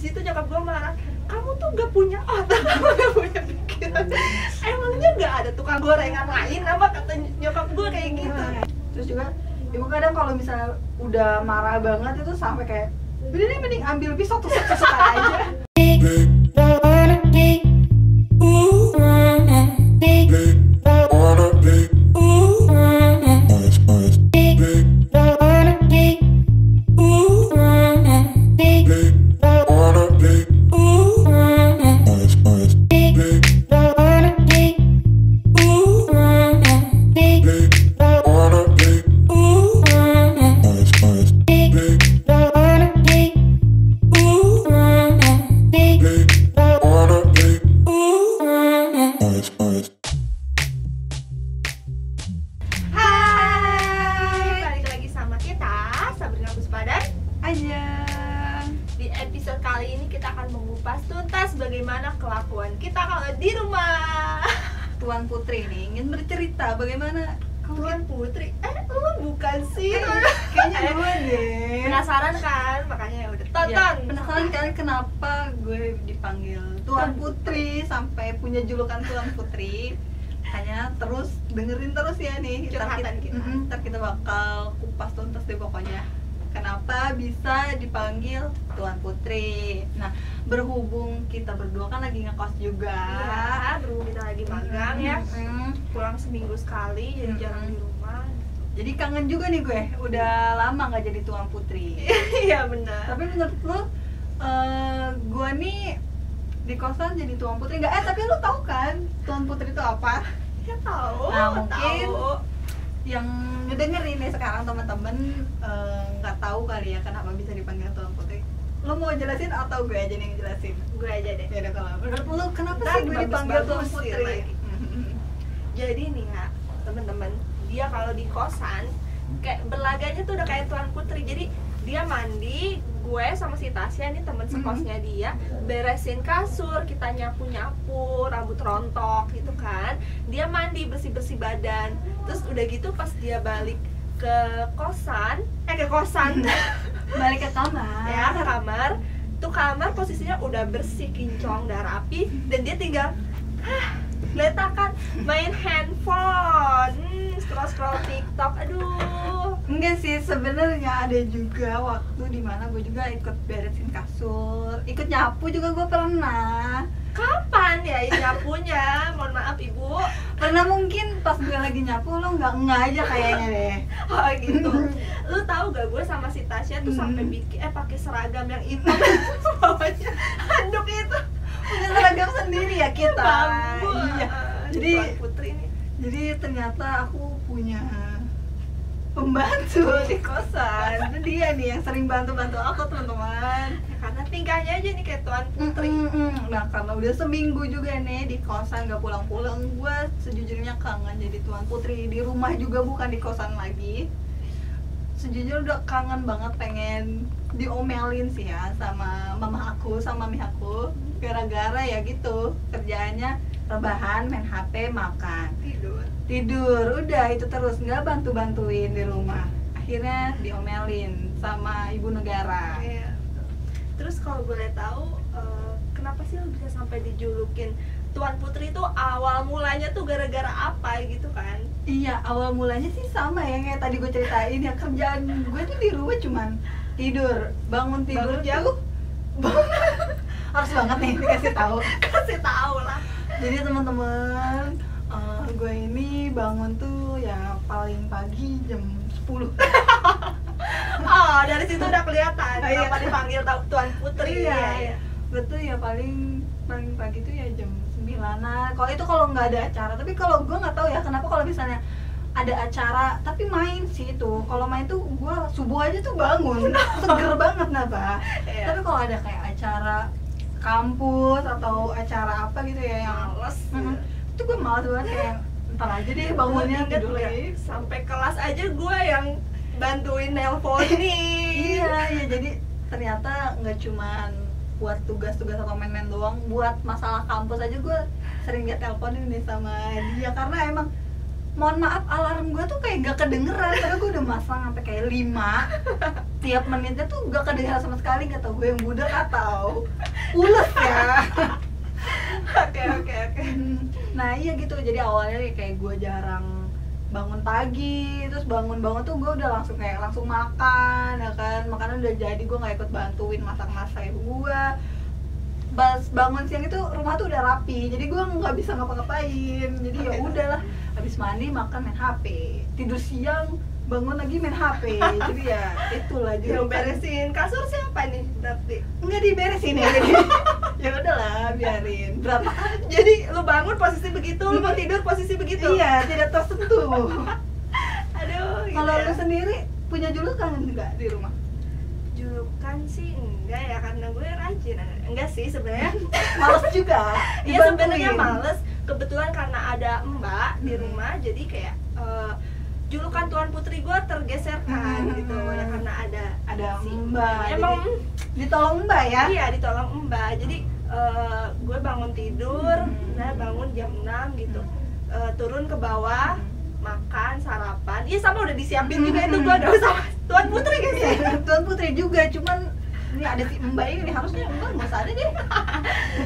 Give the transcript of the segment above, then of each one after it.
situ nyokap gue marah, kamu tuh gak punya otak, kamu gak punya pikiran, emangnya gak ada tukang gorengan lain apa, kata nyokap gue kayak gitu. Terus juga ibu kadang kalau misalnya udah marah banget itu sampai kayak udah deh mending ambil pisau tusuk-tusuk aja. Episode kali ini kita akan mengupas tuntas bagaimana kelakuan kita kalau di rumah. Tuan Putri nih ingin bercerita bagaimana Tuan Putri? Lu bukan sih? Kayaknya gue deh. Penasaran kan? Makanya ya udah tonton. Ya, penasaran kan kenapa gue dipanggil Tuan Putri sampai punya julukan Tuan Putri? Hanya terus dengerin terus ya nih. Ntar kita bakal kupas tuntas deh pokoknya. Kenapa bisa dipanggil Tuan Putri? Nah, berhubung kita berdua kan lagi ngekos juga. Iya, berhubung kita lagi magang ya. Pulang seminggu sekali, jadi jarang di rumah. Jadi kangen juga nih gue. Udah lama nggak jadi Tuan Putri. Iya benar. Tapi menurut lu, gue nih di kosan jadi Tuan Putri nggak? Tapi lu tahu kan Tuan Putri itu apa? Ya tahu. Nah, mungkin tahu. Yang ngedengerin nih sekarang teman-teman nggak tahu kali ya kenapa bisa dipanggil Tuan Putri. Lo mau jelasin atau gue aja nih yang jelasin? Gue aja deh. Ya udah, kalau menurut lo kenapa Ntar sih gue dipanggil Tuan bagus-bagus Putri? lagi. Jadi nih ya teman-teman, dia kalau di kosan kayak berlaganya tuh udah kayak Tuan Putri. Jadi dia mandi, gue sama si Tasya nih temen sekosnya dia beresin kasur, kita nyapu-nyapu, rambut rontok gitu kan. Dia mandi, bersih-bersih badan. Terus udah gitu pas dia balik ke kosan, Balik ke kamar. ya ke kamar, tuh kamar posisinya udah bersih, kinclong, udah rapi, dan dia tinggal letakan main handphone, scroll TikTok. Aduh. Enggak sih, sebenarnya ada juga waktu dimana gue juga ikut beresin kasur, ikut nyapu juga gue pernah. Kapan ya ini nyapunya? Mohon maaf ibu. Pernah mungkin pas gue lagi nyapu lo nggak aja kayaknya deh. Oh gitu. Lu tahu gak gue sama si Tasya tuh sampai bikin pakai seragam yang hitam bawahnya handuk itu. Punya seragam sendiri ya kita. Bambu. Iya. Jadi Tuan Putri nih. Jadi ternyata aku punya pembantu di kosan. Dia nih yang sering bantu-bantu aku teman-teman. Ya, karena tingkahnya aja nih kayak Tuan Putri. Nah karena udah seminggu juga nih di kosan gak pulang-pulang, gue sejujurnya kangen jadi Tuan Putri. Di rumah juga bukan di kosan lagi. Sejujurnya udah kangen banget, pengen diomelin sih ya sama mama aku, sama mami aku. Gara-gara ya gitu, kerjaannya rebahan, main HP, makan, tidur, udah itu terus, nggak bantu-bantuin di rumah. Akhirnya diomelin sama ibu negara. Iya. Terus kalau boleh tahu, kenapa sih lo bisa sampai dijulukin Tuan Putri? Itu awal mulanya tuh gara-gara apa gitu kan? Iya, awal mulanya sih sama ya kayak tadi gue ceritain ya, kerjaan gue tuh di rumah cuman tidur, bangun tidur jauh. Harus banget nih dikasih tahu. Kasih tahu lah. Jadi teman-teman, gue ini bangun tuh ya paling pagi jam 10. Oh, dari situ udah kelihatan Iya. kenapa dipanggil Tuan Putri. Iya. Betul ya, paling pagi tuh ya jam 9-an. Kalau nggak ada acara, tapi kalau gue nggak tahu ya kenapa kalau misalnya ada acara tapi main sih itu. Kalau main tuh gue subuh aja tuh bangun, seger banget napa. Iya. Tapi kalau ada kayak acara kampus atau acara apa gitu ya yang Males. itu gue malas banget, kayak ntar aja deh bangunnya, Ingat tidur nggak? lagi. Sampai kelas aja gue yang bantuin nelponin. Iya, jadi ternyata nggak cuman buat tugas-tugas atau main-main doang, buat masalah kampus aja gue sering dia teleponin nih sama dia, karena emang mohon maaf alarm gue tuh kayak gak kedengeran karena gue udah masang sampai kayak 5 tiap menitnya tuh gak kedengeran sama sekali, gak tau gue yang budak atau ules ya. Oke. Nah iya gitu, jadi awalnya kayak gue jarang bangun pagi, terus bangun tuh gue udah langsung makan ya kan, makanan udah jadi, gue nggak ikut bantuin masak ibu gue. Pas bangun siang itu rumah tuh udah rapi, jadi gue nggak bisa ngapa-ngapain, jadi ya udahlah, habis mandi makan main HP, tidur siang bangun lagi main HP, jadi ya itulah juga. Yang beresin kasur siapa nih berarti? Nggak diberesin ya, jadi ya udahlah biarin. Berapa? Jadi lu bangun posisi begitu, lu mau tidur posisi begitu? Iya, tidak tersentuh. Aduh, gitu Kalau ya. lu sendiri punya julukan nggak di rumah? Julukan sih enggak ya, karena gue rajin. Enggak sih sebenarnya. Males juga. Iya sebenarnya dibantuin. males. Kebetulan karena ada mbak di rumah, jadi kayak julukan Tuan Putri gue tergeserkan gitu ya, karena Ada si mbak. Emang Jadi ditolong mbak ya? iya ditolong mbak. Jadi gue bangun tidur, nah bangun jam 6 gitu, turun ke bawah, makan sarapan. Iya sama udah disiapin juga itu gue, udah sama Tuan Putri guys ya. Tuan Putri juga, cuman ini ada si mbak ini, harusnya mbak nggak usah ada deh.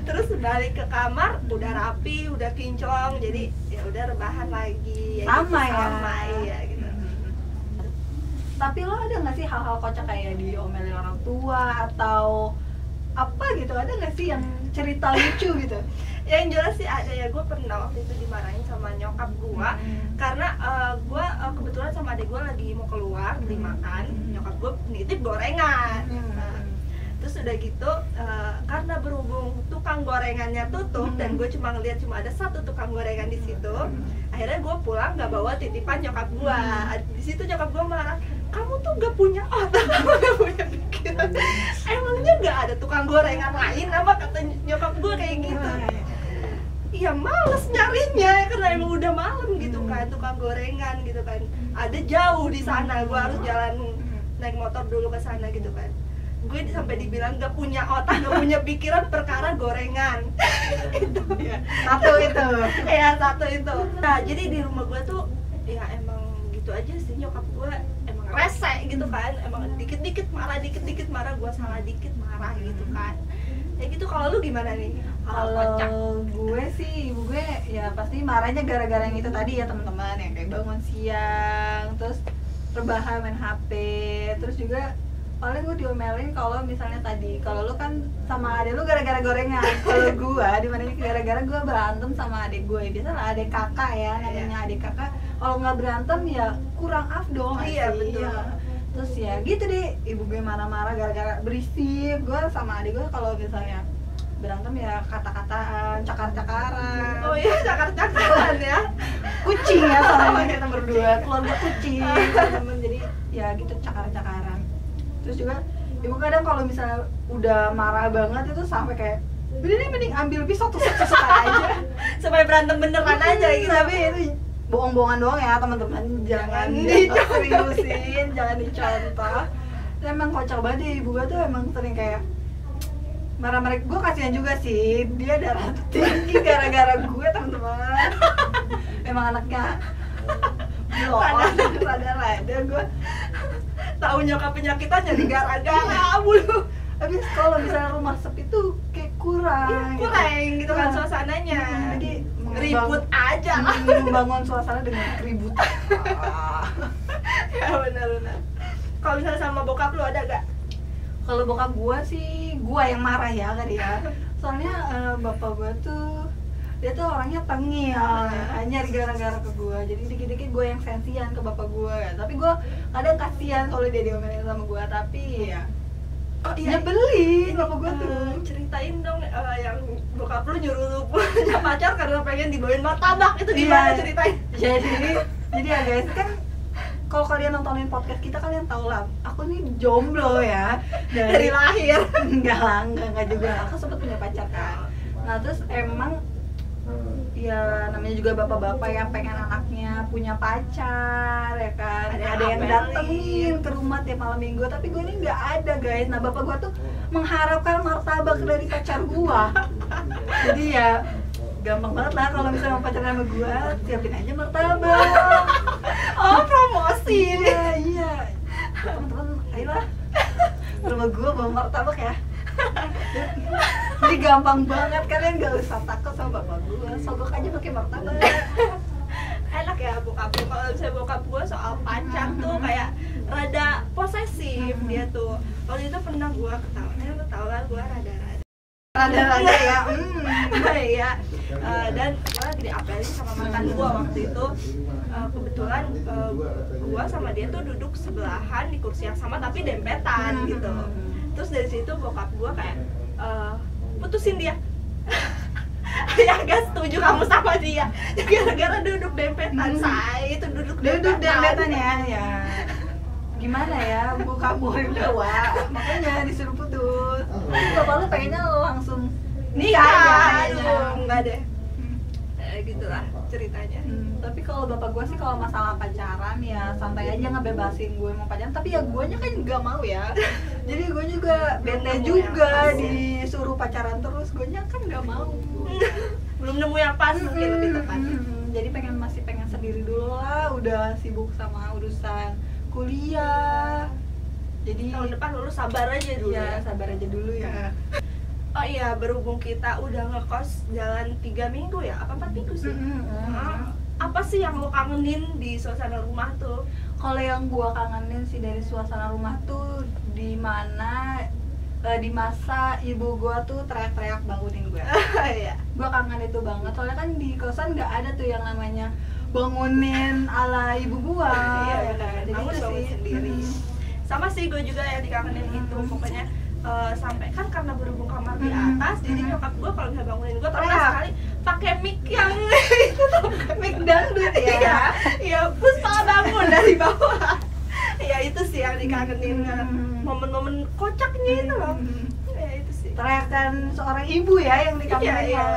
Terus balik ke kamar udah rapi, udah kinclong, jadi ya udah rebahan lagi ya, Sama gitu, ya. sama iya gitu. Tapi lo ada nggak sih hal-hal kocak kayak diomelin orang tua atau apa gitu, ada nggak sih yang cerita lucu gitu? Yang jelas sih ada ya, gue pernah waktu itu dimarahin sama nyokap gue karena gue kebetulan sama adik gue lagi mau keluar beli makan, nyokap gue nitip gorengan. Nah, terus udah gitu karena berhubung tukang gorengannya tutup dan gue cuma ngeliat cuma ada satu tukang gorengan di situ, akhirnya gue pulang nggak bawa titipan nyokap gue. Di situ nyokap gue marah, kamu tuh gak punya otak, kamu gak punya pikiran, emangnya gak ada tukang gorengan lain apa, kata nyokap gue kayak gitu. Iya males nyarinya karena emang udah malam gitu kan, tukang gorengan gitu kan ada jauh di sana, gue harus jalan naik motor dulu ke sana gitu kan. Gue sampai dibilang gak punya otak, gak punya pikiran perkara gorengan. Itu ya, Satu itu. ya satu itu. Nah jadi di rumah gue tuh ya emang gitu aja sih, nyokap gue emang rese gitu kan, emang dikit-dikit marah, gue salah dikit marah gitu kan. Ya gitu. Kalau lu gimana nih? Hal kocak. Kalau gue sih, ibu gue ya pasti marahnya gara-gara yang itu tadi ya teman-teman, yang kayak bangun siang, terus rebahan main HP, terus juga paling gue diomelin kalau misalnya tadi, kalau lu kan sama adek lu gara-gara gorengan, kalau gue dimana ini gara-gara gue berantem sama adek gue, biasalah adek kakak ya, namanya adek kakak, kalau nggak berantem ya kurang afdol. Iya, sih. betul. Ya. Terus ya gitu deh, ibu gue marah-marah gara-gara berisik. Gue sama adik gue kalau misalnya berantem ya kata-kataan, cakar-cakaran. Oh iya, cakar-cakaran ya. Kucing ya soalnya kita berdua, keluarga kucing temen, jadi ya gitu cakar-cakaran. Terus juga ibu kadang kalau misalnya udah marah banget itu sampai kayak mending ambil pisau tusuk-tusuk aja Sampai berantem beneran aja gitu. tapi itu bohong-bohongan doang ya teman-teman, jangan diseriusin, jangan dicontoh. Itu emang kocak banget deh, ibu gue tuh emang sering kayak marah-marah. Gue kasihan juga sih, dia darah tinggi gara-gara gue teman-teman. Emang anaknya rada-rada gue Tahu nyokap penyakitan jadi gara-gara mulu. habis kalau misalnya rumah sepi tuh kayak kurang Kurang gitu kan Nah, suasananya. jadi Ribut aja lah. membangun suasana dengan keributan. Ya benar-benar. Kalau misalnya sama bokap lu ada gak? Kalau bokap gua sih, gua yang marah ya kali ya. Soalnya bapak gua tuh dia tuh orangnya tengil, hanya gara-gara ke gua. Jadi dikit-dikit gua yang sensian ke bapak gua. Tapi gua kadang kasihan kalau dia diomelin sama gua, tapi ya Oh iya, nyebelin bapak gua tuh. ceritain dong yang bokap lu nyuruh lu punya pacar karena pengen dibawain martabak, itu gimana Iya. ceritain? Jadi ya guys, kan kalau kalian nontonin podcast kita kalian tahu lah, aku nih jomblo ya Dari lahir. enggak juga, aku sempet punya pacar kan. Nah terus emang ya namanya juga bapak-bapak yang pengen anaknya punya pacar ya kan, ada yang datengin ke rumah tiap malam minggu, tapi gue ini nggak ada guys. Nah bapak gue tuh mengharapkan martabak dari pacar gue, jadi ya gampang banget lah kalau misalnya mau pacaran sama gue, siapin aja martabak. Oh, promosi. Iya. Teman-teman, ayolah. Rumah gue bawa martabak ya. Jadi gampang banget, kalian gak usah takut sama bapak gue, sogok aja pakai martabak. Enak ya bokap gue. Kalau misalnya bokap gue soal pacar tuh kayak rada posesif dia tuh. Waktu itu pernah gue ketahuan, lu tau lah gue Rada-rada ya. Iya. Dan gue lagi diapelin sama mantan gue waktu itu. Kebetulan gue sama dia tuh duduk sebelahan di kursi yang sama tapi dempetan gitu. Terus dari situ bokap gue kayak putusin dia. Ya gak setuju kamu sama dia gara-gara duduk dempetan. Saya itu duduk dempetan ya. Gimana ya, buka murid tua, makanya disuruh putus. Bapak lu pengennya langsung nikah. Aduh, enggak deh. Gitulah ceritanya. Tapi kalau bapak gue sih kalau masalah pacaran ya santai aja, ngebebasin gue mau pacaran. Tapi ya guanya kan nggak mau ya. Jadi gue juga bete juga disuruh pacaran terus. Guanya kan nggak mau. Belum nemu yang pas mungkin lebih tepatnya. Jadi masih pengen sendiri dulu lah. Udah sibuk sama urusan kuliah. Jadi tahun depan lulus sabar aja dulu. Ya sabar aja dulu ya. Oh iya, berhubung kita udah ngekos jalan 3 minggu ya, apa 4 minggu sih? Apa sih yang lo kangenin di suasana rumah tuh? Kalau yang gua kangenin sih dari suasana rumah tuh di mana di masa ibu gua tuh teriak-teriak bangunin gua. Iya. Gua kangen itu banget, soalnya kan di kosan nggak ada tuh yang namanya bangunin ala ibu gua. Iya, Jadi aku itu bangun sih sendiri. Sama sih gue juga yang dikangenin itu, pokoknya sampai kan karena berhubung kamar di atas, jadi nyokap gue kalau misalnya bangunin gue pernah sekali pakai mic yang itu tuh mic dangdut ya. Iya, Puspa bangun dari bawah. Ya itu sih yang dikangenin, momen-momen kocaknya itu loh. Ya itu sih. Teriakan seorang ibu ya yang dikangenin. Iya.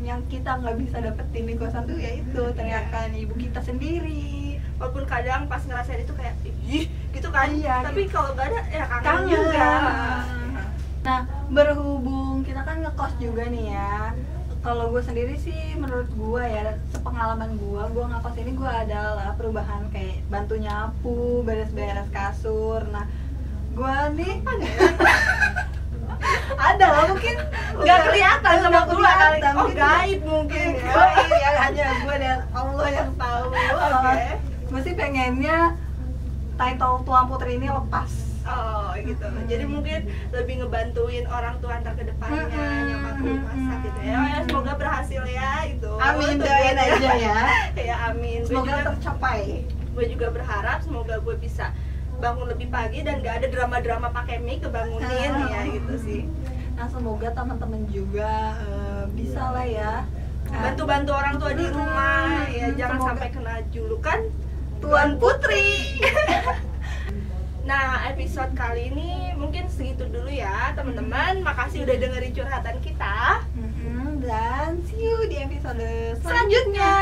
Yang kita nggak bisa dapetin di kosan tuh ya itu teriakan ibu kita sendiri. Walaupun kadang pas ngerasain itu kayak ih gitu kan, iya, tapi gitu. kalau nggak ada ya kangen juga. Nah, berhubung kita kan ngekos juga nih ya. Kalau gue sendiri sih, menurut gue ya, sepengalaman gue ngekos ini gue adalah perubahan kayak bantu nyapu, beres-beres kasur. Nah, gue nih ada lah mungkin nggak kelihatan sama gue kali, oh gaib mungkin ya, hanya gue dan Allah yang tahu. Gue sih pengennya title Tuan Putri ini lepas. Oh gitu, jadi mungkin lebih ngebantuin orang tua ntar ke depannya, nyokap gue masak gitu ya. Oh ya, semoga berhasil ya itu. Amin, doain aja ya. Ya amin. Semoga tercapai. Gue juga berharap semoga gue bisa bangun lebih pagi dan gak ada drama-drama pakai mic kebangunin ya gitu sih. Nah semoga teman-teman juga bisa lah ya bantu-bantu orang tua di rumah ya, jangan semoga sampai kena julukan Tuan Putri. Nah, episode kali ini mungkin segitu dulu ya teman-teman. Makasih udah dengerin curhatan kita. Dan see you di episode Selanjutnya.